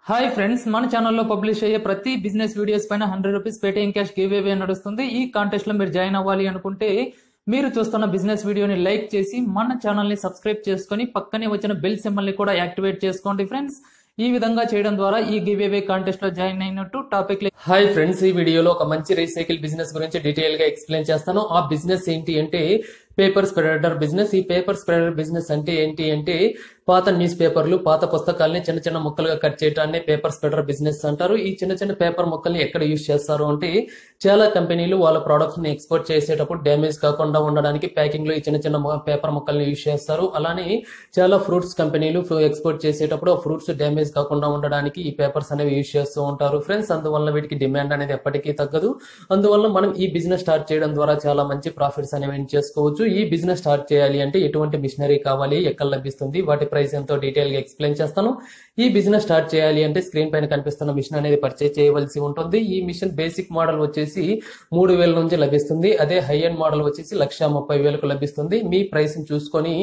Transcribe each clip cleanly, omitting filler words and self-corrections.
Hi friends, మన ఛానల్లో publish అయ్యే ప్రతి బిజినెస్ వీడియోస్ పైన 100 rupees Paytm cash give away నడుస్తుంది. ఈ కాంటెస్ట్ లో మీరు జాయిన్ అవ్వాలి అనుకుంటే మీరు చూస్తున్న బిజినెస్ వీడియోని లైక్ చేసి మన ఛానల్ ని సబ్స్క్రైబ్ చేసుకొని పక్కనే వచ్చిన బెల్ సింబల్ ని కూడా యాక్టివేట్ చేసుకోండి ఫ్రెండ్స్. ఈ విధంగా చేయడం ద్వారా ఈ గివ్ అవే కాంటెస్ట్ లో జాయిన్ అయినట్టు టాపిక్. హాయ్ ఫ్రెండ్స్, ఈ వీడియోలో ఒక మంచి రీసైకిల్ బిజినెస్ గురించి డీటెయిల్ గా ఎక్స్ప్లెయిన్ చేస్తాను. ఆ బిజినెస్ ఏంటి అంటే పేపర్ స్ప్రెడర్ బిజినెస్. ఈ పేపర్ స్ప్రెడర్ బిజినెస్ అంటే ఏంటి అంటే పాత న్యూస్ పేపర్లు, పాత పుస్తకాలని చిన్న చిన్న ముక్కలుగా కట్ చేయడాన్ని పేపర్ స్ప్రెడర్ బిజినెస్ అంటారు. ఈ చిన్న చిన్న పేపర్ ముక్కల్ని ఎక్కడ యూజ్ చేస్తారు అంటే చాలా కంపెనీలు వాళ్ళ ప్రొడక్ట్స్ ని ఎక్స్పోర్ట్ చేసేటప్పుడు డ్యామేజ్ కాకుండా ఉండడానికి ప్యాకింగ్ లో ఈ చిన్న చిన్న పేపర్ ముక్కల్ని యూజ్ చేస్తారు. అలానే చాలా ఫ్రూట్స్ కంపెనీలు ఎక్స్పోర్ట్ చేసేటప్పుడు ఆ ఫ్రూట్స్ డ్యామేజ్ కాకుండా ఉండడానికి ఈ పేపర్స్ అనేవి యూజ్ చేస్తూ ఉంటారు ఫ్రెండ్స్. అందువల్ల వీటికి డిమాండ్ అనేది ఎప్పటికీ తగ్గదు. అందువల్ల మనం ఈ బిజినెస్ స్టార్ట్ చేయడం ద్వారా చాలా మంచి ప్రాఫిట్స్ అనేవి చేసుకోవచ్చు. ఈ బిజినెస్ స్టార్ట్ చేయాలి అంటే ఎటువంటి మిషనరీ కావాలి, ఎక్కడ లభిస్తుంది, వాటి ప్రైస్ ఎంతో డీటెయిల్ గా ఎక్స్ప్లెయిన్ చేస్తాను. ఈ బిజినెస్ స్టార్ట్ చేయాలి అంటే స్క్రీన్ పైన కనిపిస్తున్న మిషన్ అనేది పర్చేజ్ చేయవలసి ఉంటుంది. ఈ మిషన్ బేసిక్ మోడల్ వచ్చేసి 3000 నుంచి లభిస్తుంది. అదే హై ఎండ్ మోడల్ వచ్చేసి 1,30,000కు లభిస్తుంది. మీ ప్రైస్ చూసుకొని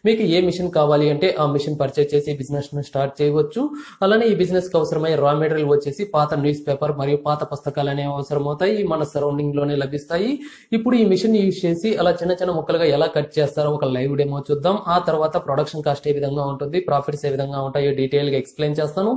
మీకు ఏ మిషన్ కావాలి అంటే ఆ మిషన్ పర్చేజ్ చేసి బిజినెస్ ను స్టార్ట్ చేయవచ్చు. అలానే ఈ బిజినెస్ కి అవసరమయ్యే రా మెటీరియల్ వచ్చేసి పాత న్యూస్ పేపర్ మరియు పాత పుస్తకాలు అనేవి అవసరమవుతాయి. మన సరౌండింగ్ లోనే లభిస్తాయి. ఇప్పుడు ఈ మిషన్ యూజ్ చేసి అలా చిన్న చిన్న ముక్కలుగా ఎలా కట్ చేస్తారో ఒక లైవ్ డెమో చూద్దాం. ఆ తర్వాత ప్రొడక్షన్ కాస్ట్ ఏ విధంగా ఉంటుంది, ప్రాఫిట్స్ ఏ విధంగా ఉంటాయో డీటెయిల్ గా ఎక్స్ప్లెయిన్ చేస్తాను.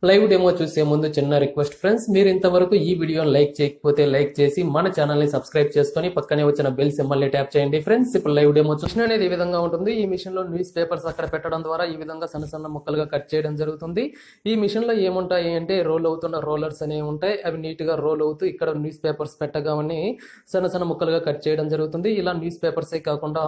లైవ్ డెమో చూసే ముందు చిన్న రిక్వెస్ట్ ఫ్రెండ్స్, మీరు ఇంతవరకు ఈ వీడియోని లైక్ చేయకపోతే లైక్ చేసి మన ఛానల్ ని సబ్స్క్రైబ్ చేసుకొని పక్కనే వచ్చిన బెల్ సింబల్ ని ట్యాప్ చేయండి ఫ్రెండ్స్. ఇప్పుడు లైవ్ డెమో మిషన్ అనేది ఈ విధంగా ఉంటుంది. ఈ మిషన్ లో న్యూస్ పేపర్స్ అక్కడ పెట్టడం ద్వారా ఈ విధంగా సన్న సన్న ముక్కలుగా కట్ చేయడం జరుగుతుంది. ఈ మిషన్ లో ఏముంటాయి అంటే రోల్ అవుతున్న రోలర్స్ అనేవి ఉంటాయి. అవి నీట్ గా రోల్ అవుతూ ఇక్కడ న్యూస్ పేపర్స్ పెట్టగానే సన్న సన్న ముక్కలుగా కట్ చేయడం జరుగుతుంది. ఇలా న్యూస్ పేపర్స్ కాకుండా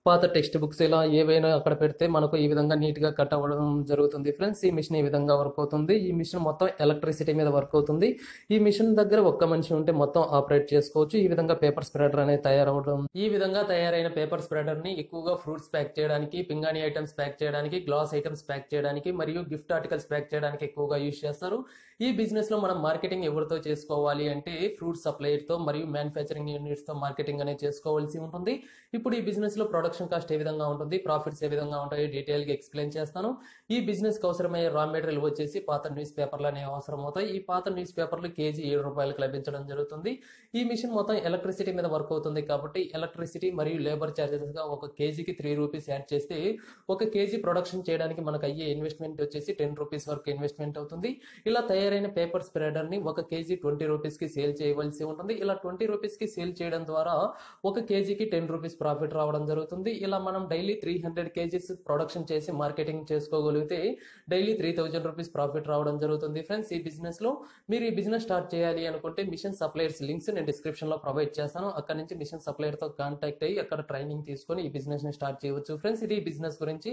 పాత టెక్స్ట్ బుక్స్ ఇలా ఏవైనా అక్కడ పెడితే మనకు ఈ విధంగా నీట్ గా కట్ అవ్వడం జరుగుతుంది ఫ్రెండ్స్. ఈ మిషన్ ఈ విధంగా వర్క్ అవుతుంది. ఈ మిషన్ మొత్తం ఎలక్ట్రిసిటీ మీద వర్క్ అవుతుంది. ఈ మిషన్ దగ్గర ఒక్క మనిషి ఉంటే మొత్తం ఆపరేట్ చేసుకోవచ్చు. ఈ విధంగా పేపర్ స్ప్రెడర్ అనేది తయారవడం. ఈ విధంగా తయారైన పేపర్ స్ప్రెడర్ ని ఎక్కువగా ఫ్రూట్స్ ప్యాక్ చేయడానికి, పింగాణి ఐటమ్స్ ప్యాక్ చేయడానికి, గ్లాస్ ఐటమ్స్ ప్యాక్ చేయడానికి మరియు గిఫ్ట్ ఆర్టికల్స్ ప్యాక్ చేయడానికి ఎక్కువగా యూజ్ చేస్తారు. ఈ బిజినెస్ లో మనం మార్కెటింగ్ ఎవరితో చేసుకోవాలి అంటే ఫ్రూట్ సప్లైయర్ తో మరియు మ్యానుఫ్యాక్చరింగ్ యూనిట్స్ తో మార్కెటింగ్ అనేది చేసుకోవాల్సి ఉంటుంది. ఇప్పుడు ఈ బిజినెస్ లో ప్రొడక్షన్ కాస్ట్ ఏ విధంగా ఉంటుంది, ప్రాఫిట్స్ ఏ విధంగా ఉంటాయో డీటెయిల్ గా ఎక్స్ప్లెయిన్ చేస్తాను. ఈ బిజినెస్ కి అవసరమయ్యే రా మెటీరియల్ వచ్చేసి పాత న్యూస్ పేపర్లు అనేవి అవసరం అవుతాయి. ఈ పాత న్యూస్ పేపర్లు కేజీ 7 రూపాయలకు లభించడం జరుగుతుంది. ఈ మిషన్ మొత్తం ఎలక్ట్రిసిటీ మీద వర్క్ అవుతుంది కాబట్టి ఎలక్ట్రిసిటీ మరియు లేబర్ చార్జెస్ గా ఒక కేజీకి 3 రూపీస్ యాడ్ చేస్తే ఒక కేజీ ప్రొడక్షన్ చేయడానికి మనకు అయ్యే ఇన్వెస్ట్మెంట్ వచ్చేసి 10 రూపీస్ వరకు ఇన్వెస్ట్మెంట్ అవుతుంది. ఇలా తయారైన పేపర్ స్ప్రెడర్ ని ఒక కేజీ 20 రూపీస్ కి సేల్ చేయవలసి ఉంటుంది. ఇలా 20 రూపీస్ కి సేల్ చేయడం ద్వారా ఒక కేజీకి 10 రూపీస్ ప్రాఫిట్ రావడం జరుగుతుంది. ఇలా మనం డైలీ 300 కేజీస్ ప్రొడక్షన్ చేసి మార్కెటింగ్ చేసుకోగలిగితే డైలీ 3000 రూపీస్ ప్రాఫిట్ రావడం జరుగుతుంది ఫ్రెండ్స్. ఈ బిజినెస్ లో మీరు ఈ బిజినెస్ స్టార్ట్ చేయాలి అనుకుంటే మిషన్ సప్లైయర్స్ లింక్స్ నేను డిస్క్రిప్షన్ లో ప్రొవైడ్ చేస్తాను. అక్కడ నుంచి మిషన్ సప్లైయర్ తో కాంటాక్ట్ అయ్యి అక్కడ ట్రైనింగ్ తీసుకొని ఈ బిజినెస్ ని స్టార్ట్ చేయవచ్చు ఫ్రెండ్స్. ఇది బిజినెస్ గురించి.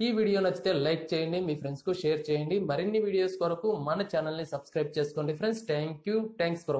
ఈ వీడియో నచ్చితే లైక్ చేయండి, మీ ఫ్రెండ్స్ కు షేర్ చేయండి. మరిన్ని వీడియోస్ కొరకు మన ఛానల్ ని సబ్స్క్రైబ్ చేసుకోండి ఫ్రెండ్స్. Thanks for